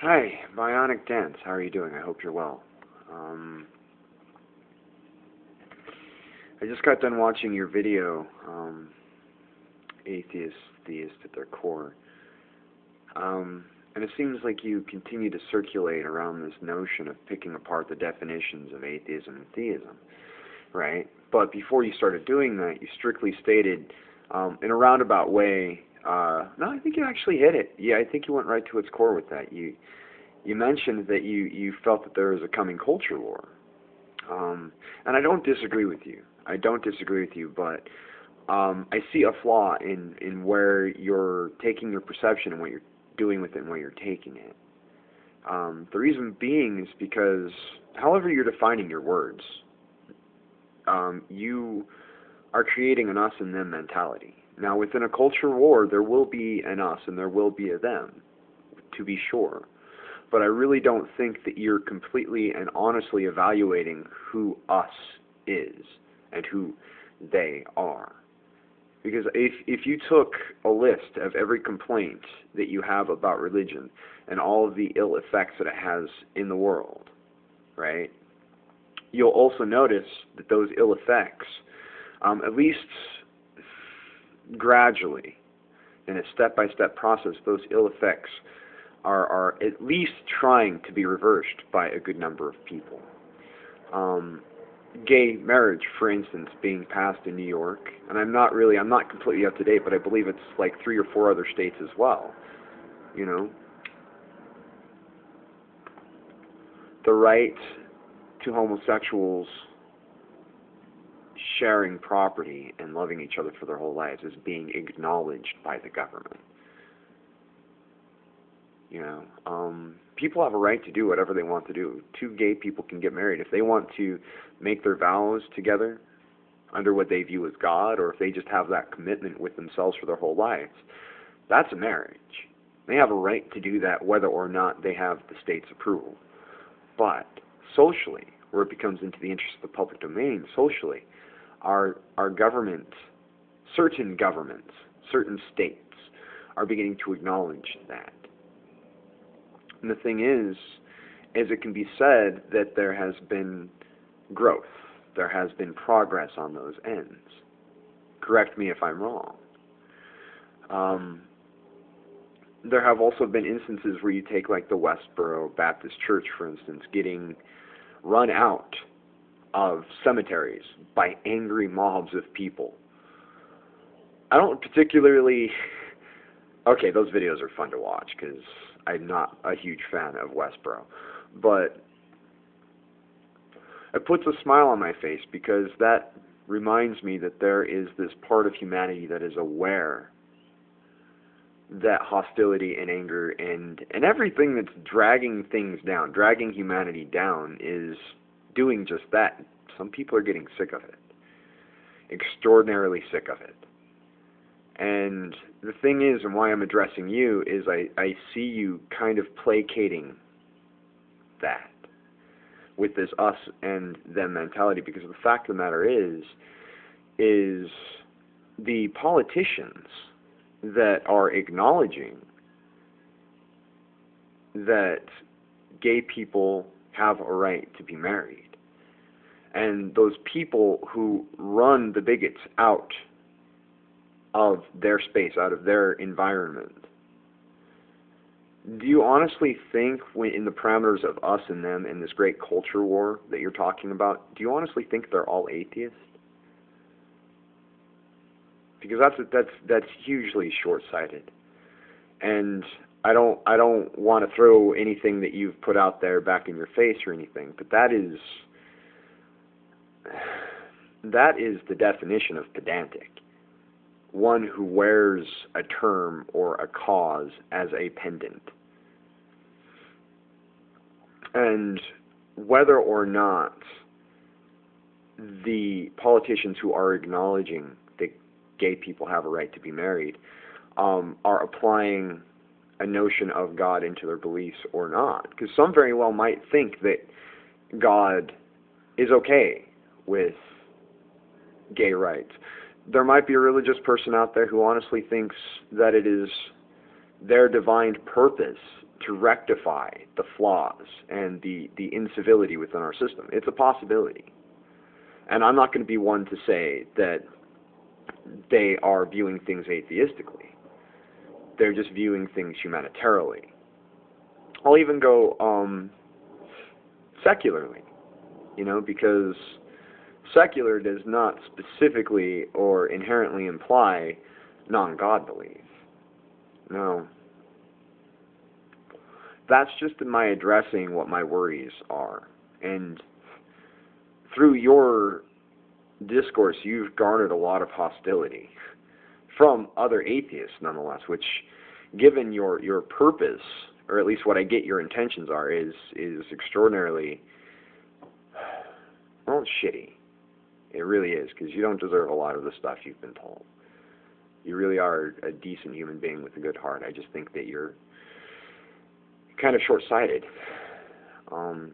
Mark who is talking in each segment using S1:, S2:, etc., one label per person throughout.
S1: Hi, BionicDance. How are you doing? I hope you're well. I just got done watching your video, Atheist, Theist at their core. And it seems like you continue to circulate around this notion of picking apart the definitions of atheism and theism, right? But before you started doing that, you strictly stated, in a roundabout way, no, I think you actually hit it. Yeah, I think you went right to its core with that. You mentioned that you felt that there was a coming culture war. And I don't disagree with you. But I see a flaw in where you're taking your perception and what you're doing with it and where you're taking it. The reason being is because however you're defining your words, you are creating an us and them mentality. Now, within a culture war, there will be an us and there will be a them, to be sure. But I really don't think that you're completely and honestly evaluating who us is and who they are. Because if you took a list of every complaint that you have about religion and all of the ill effects that it has in the world, right, you'll also notice that those ill effects, at least gradually, in a step-by-step process, those ill effects are at least trying to be reversed by a good number of people. Gay marriage, for instance, being passed in New York, and I'm not completely up to date, but I believe it's like 3 or 4 other states as well. You know, the right to homosexuals sharing property and loving each other for their whole lives is being acknowledged by the government. You know, people have a right to do whatever they want to do. 2 gay people can get married. If they want to make their vows together under what they view as God, or if they just have that commitment with themselves for their whole lives, that's a marriage. They have a right to do that whether or not they have the state's approval. But socially, where it becomes into the interest of the public domain, socially, our government, certain governments, certain states are beginning to acknowledge that. And the thing is it can be said that there has been growth, there has been progress on those ends. Correct me if I'm wrong. There have also been instances where you take like the Westboro Baptist Church, for instance, getting run out of cemeteries by angry mobs of people. I don't particularly... Okay, those videos are fun to watch because I'm not a huge fan of Westboro. But it puts a smile on my face because that reminds me that there is this part of humanity that is aware that hostility and anger and everything that's dragging things down, dragging humanity down, is doing just that. Some people are getting sick of it. Extraordinarily sick of it. And the thing is, and why I'm addressing you, is I see you kind of placating that with this us and them mentality, because the fact of the matter is the politicians that are acknowledging that gay people have a right to be married, and those people who run the bigots out of their space, out of their environment, do you honestly think, when in the parameters of us and them in this great culture war that you're talking about, do you honestly think they're all atheists? Because that's hugely short-sighted. And I don't want to throw anything that you've put out there back in your face or anything, but that is the definition of pedantic. One who wears a term or a cause as a pendant. And whether or not the politicians who are acknowledging that gay people have a right to be married are applying a notion of God into their beliefs or not. Because some very well might think that God is okay with gay rights. There might be a religious person out there who honestly thinks that it is their divine purpose to rectify the flaws and the incivility within our system. It's a possibility. And I'm not going to be one to say that they are viewing things atheistically. They're just viewing things humanitarily. I'll even go secularly, because secular does not specifically or inherently imply non-God belief. No. That's just in my addressing what my worries are. And through your discourse, you've garnered a lot of hostility from other atheists, nonetheless, which, given your purpose, or at least what I get your intentions are, is extraordinarily, well, shitty. It really is, because you don't deserve a lot of the stuff you've been told. You really are a decent human being with a good heart. I just think that you're kind of short-sighted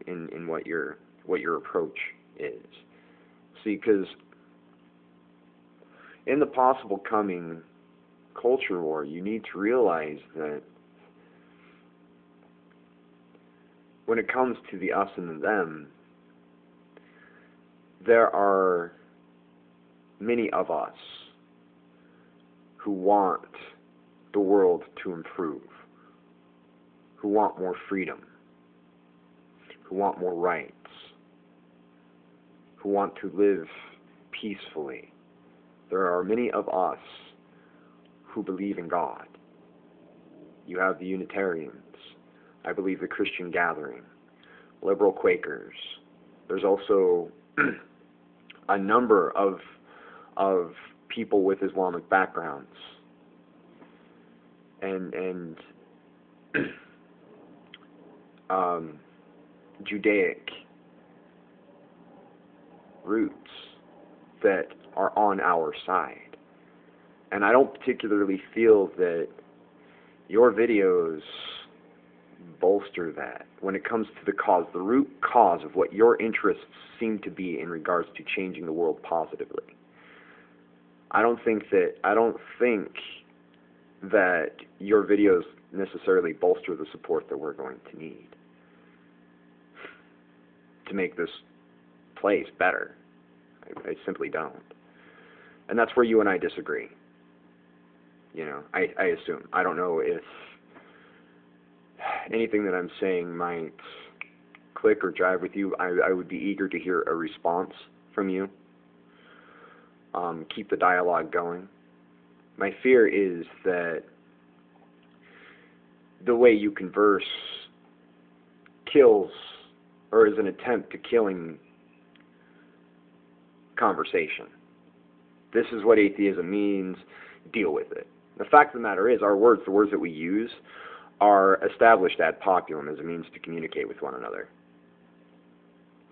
S1: in what your approach is. See, because in the possible coming culture war, you need to realize that when it comes to the us and the them, there are many of us who want the world to improve, who want more freedom, who want more rights, who want to live peacefully. There are many of us who believe in God. You have the Unitarians. I believe the Christian Gathering, liberal Quakers. There's also a number of people with Islamic backgrounds and Judaic roots that are on our side. And I don't particularly feel that your videos bolster that when it comes to the cause, the root cause of what your interests seem to be in regards to changing the world positively. I don't think that your videos necessarily bolster the support that we're going to need to make this place better. I simply don't. And that's where you and I disagree. I assume. I don't know if anything that I'm saying might click or jive with you. I would be eager to hear a response from you. Keep the dialogue going. My fear is that the way you converse kills, or is an attempt to killing conversation. This is what atheism means. Deal with it. The fact of the matter is, our words, the words that we use, are established ad populum as a means to communicate with one another.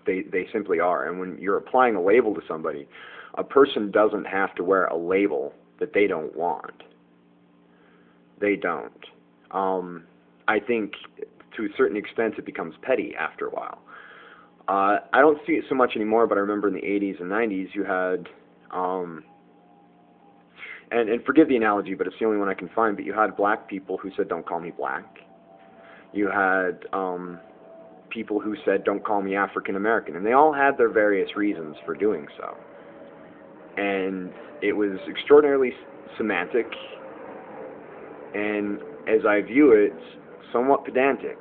S1: They simply are. And when you're applying a label to somebody, a person doesn't have to wear a label that they don't want. They don't. I think to a certain extent it becomes petty after a while. I don't see it so much anymore, but I remember in the 80s and 90s you had, and forgive the analogy, but it's the only one I can find, but you had black people who said, don't call me black. You had people who said, don't call me African American. And they all had their various reasons for doing so. And it was extraordinarily semantic, and as I view it, somewhat pedantic.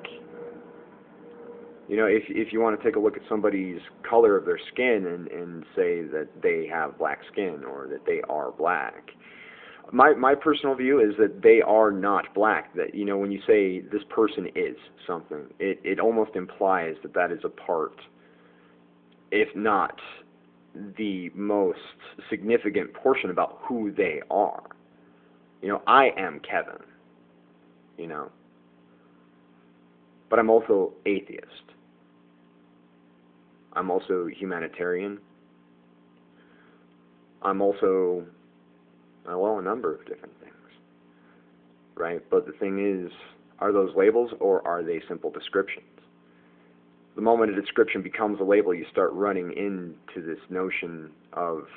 S1: If you want to take a look at somebody's color of their skin and say that they have black skin or that they are black, my personal view is that they are not black. That, when you say this person is something, it almost implies that that is a part, if not the most significant portion about who they are. I am Kevin, but I'm also atheist. I'm also humanitarian. I'm also, a number of different things, right? But the thing is, are those labels or are they simple descriptions? The moment a description becomes a label, you start running into this notion of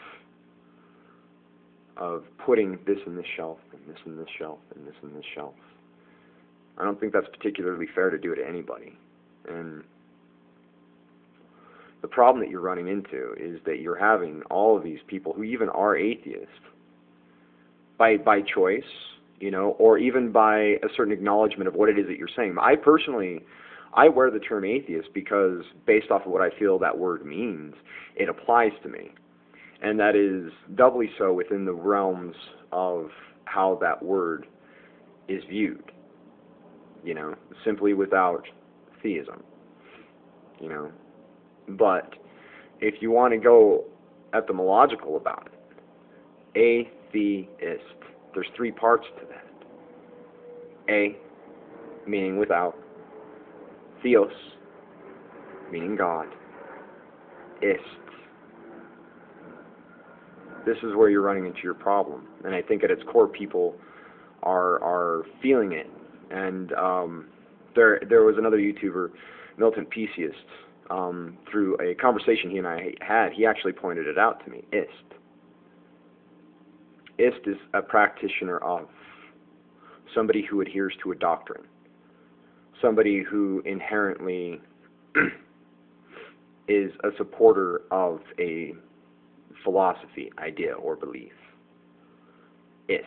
S1: putting this in this shelf, and this in this shelf, and this in this shelf. I don't think that's particularly fair to do to anybody. And the problem that you're running into is that you're having all of these people who even are atheists by choice, or even by a certain acknowledgement of what it is that you're saying. I wear the term atheist because based off of what I feel that word means, it applies to me. And that is doubly so within the realms of how that word is viewed, simply without theism, But if you want to go etymological about it, atheist, there's three parts to that. A, meaning without. Theos, meaning God. Ist. This is where you're running into your problem. And I think at its core, people are feeling it. And there was another YouTuber, Milton Pesiust, through a conversation he and I had, he actually pointed it out to me. Ist. Ist is a practitioner of, somebody who adheres to a doctrine, somebody who inherently is a supporter of a philosophy, idea, or belief. Ist.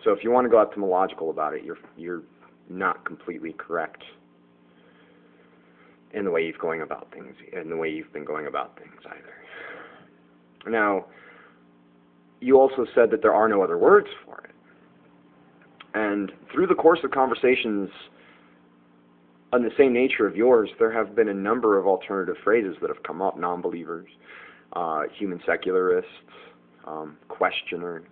S1: So if you want to go etymological about it, you're not completely correct in the way you've going about things, in the way you've been going about things either. Now, you also said that there are no other words for it. And through the course of conversations on the same nature of yours, there have been a number of alternative phrases that have come up: non-believers, human secularists, questioners.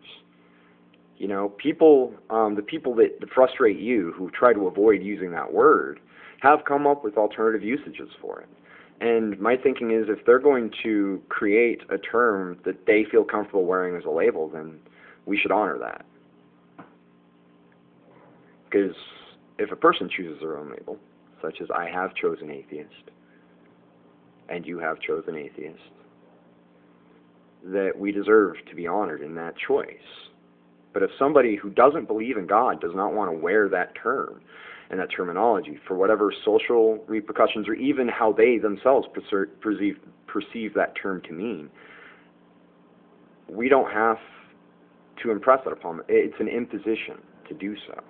S1: People, the people that frustrate you, who try to avoid using that word, have come up with alternative usages for it. And my thinking is, if they're going to create a term that they feel comfortable wearing as a label, then we should honor that. Because if a person chooses their own label, such as I have chosen atheist, and you have chosen atheist, that we deserve to be honored in that choice. But if somebody who doesn't believe in God does not want to wear that term and that terminology for whatever social repercussions, or even how they themselves perceive that term to mean, we don't have to impress that upon them. It's an imposition to do so.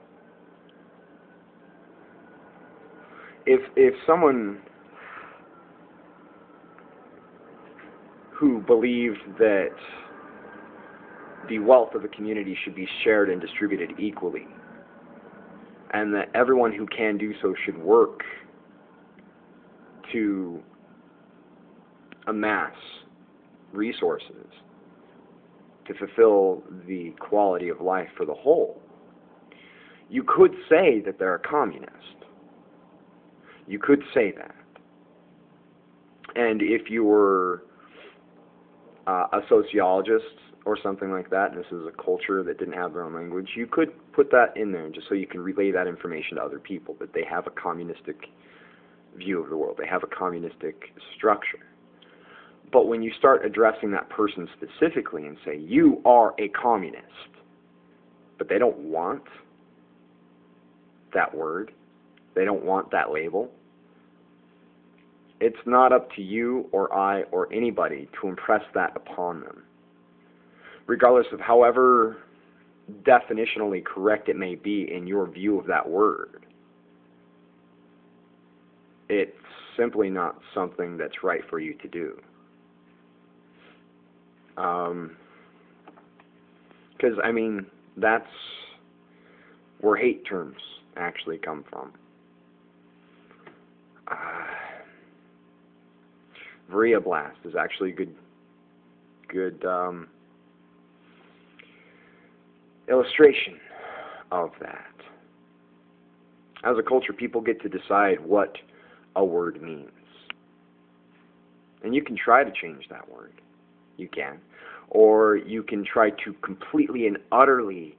S1: If someone who believed that the wealth of the community should be shared and distributed equally, and that everyone who can do so should work to amass resources to fulfill the quality of life for the whole, you could say that they're a communist. You could say that. And if you were a sociologist or something like that, and this is a culture that didn't have their own language, you could put that in there just so you can relay that information to other people, that they have a communistic view of the world. They have a communistic structure. But when you start addressing that person specifically and say, you are a communist, but they don't want that word, they don't want that label, it's not up to you or I or anybody to impress that upon them. Regardless of however definitionally correct it may be in your view of that word, it's simply not something that's right for you to do. Because, that's where hate terms actually come from. Blast is actually a good illustration of that. As a culture, people get to decide what a word means. And you can try to change that word. You can. Or you can try to completely and utterly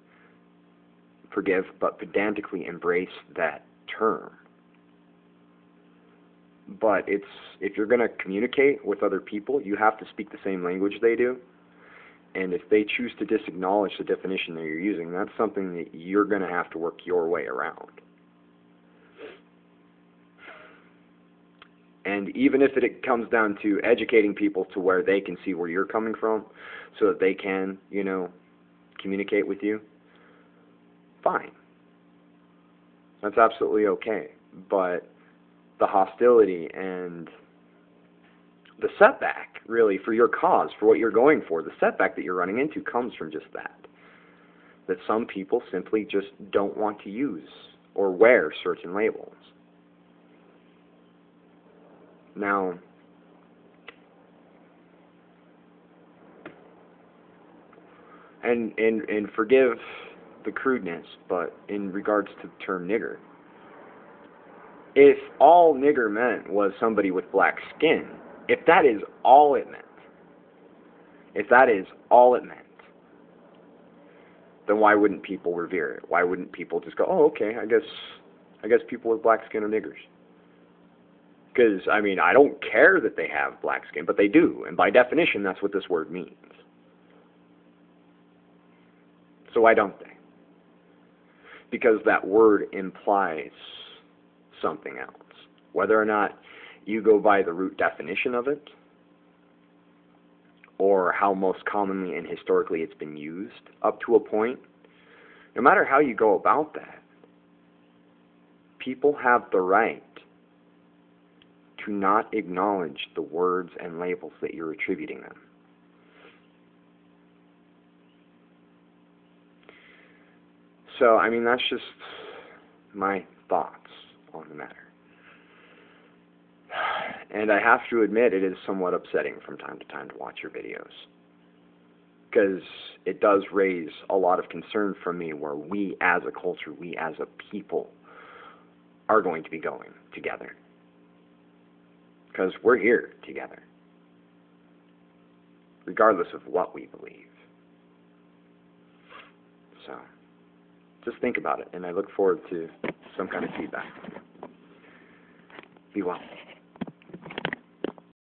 S1: forgive, but pedantically embrace that term. But if you're going to communicate with other people, you have to speak the same language they do. And if they choose to disacknowledge the definition that you're using, that's something that you're going to have to work your way around. And even if it comes down to educating people to where they can see where you're coming from so that they can, communicate with you, fine. That's absolutely okay. But the hostility and the setback, really, for your cause, for what you're going for, the setback that you're running into comes from just that. That some people simply just don't want to use or wear certain labels. Now, and forgive the crudeness, but in regards to the term nigger, if all nigger meant was somebody with black skin, if that is all it meant, then why wouldn't people revere it? Why wouldn't people just go, oh, okay, I guess people with black skin are niggers? Because, I don't care that they have black skin, but they do. And by definition, that's what this word means. So why don't they? Because that word implies something else. Whether or not you go by the root definition of it, or how most commonly and historically it's been used up to a point, no matter how you go about that, people have the right to not acknowledge the words and labels that you're attributing them. So, that's just my thoughts on the matter. And I have to admit, it is somewhat upsetting from time to time to watch your videos. Because it does raise a lot of concern from me where we as a culture, we as a people, are going to be going together. Because we're here together, regardless of what we believe. So, just think about it, and I look forward to some kind of feedback. Be well.